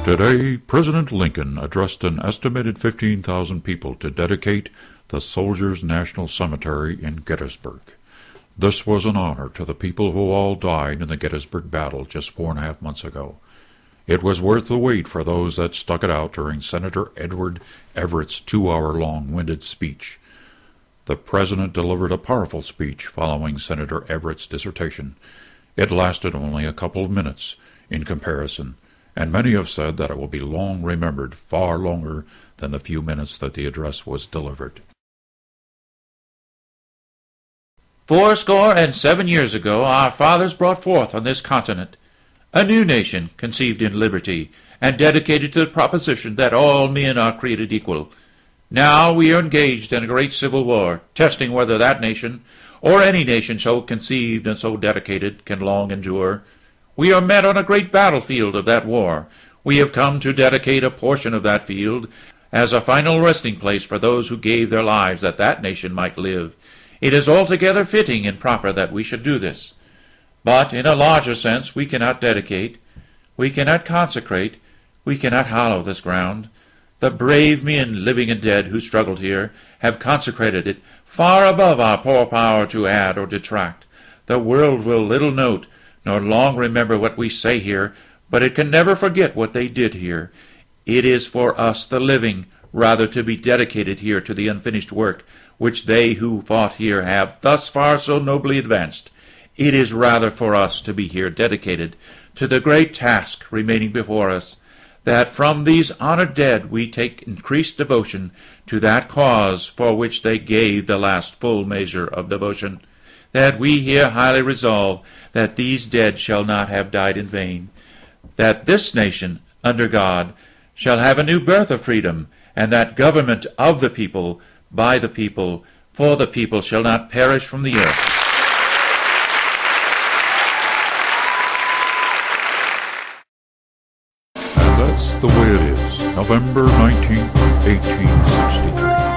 Today, President Lincoln addressed an estimated 15,000 people to dedicate the Soldiers' National Cemetery in Gettysburg. This was an honor to the people who all died in the Gettysburg battle just 4.5 months ago. It was worth the wait for those that stuck it out during Senator Edward Everett's 2-hour-long winded speech. The President delivered a powerful speech following Senator Everett's dissertation. It lasted only a couple of minutes in comparison, and many have said that it will be long remembered, far longer than the few minutes that the address was delivered. 77 years ago our fathers brought forth on this continent a new nation conceived in liberty and dedicated to the proposition that all men are created equal. Now we are engaged in a great civil war, testing whether that nation, or any nation so conceived and so dedicated, can long endure. We are met on a great battlefield of that war. We have come to dedicate a portion of that field as a final resting place for those who gave their lives that that nation might live. It is altogether fitting and proper that we should do this. But in a larger sense we cannot dedicate, we cannot consecrate, we cannot hallow this ground. The brave men, living and dead, who struggled here, have consecrated it far above our poor power to add or detract. The world will little note nor long remember what we say here, but it can never forget what they did here. It is for us, the living, rather to be dedicated here to the unfinished work, which they who fought here have thus far so nobly advanced. It is rather for us to be here dedicated to the great task remaining before us, that from these honored dead we take increased devotion to that cause for which they gave the last full measure of devotion, that we here highly resolve that these dead shall not have died in vain, that this nation, under God, shall have a new birth of freedom, and that government of the people, by the people, for the people shall not perish from the earth. And that's the way it is. November 19th, 1863.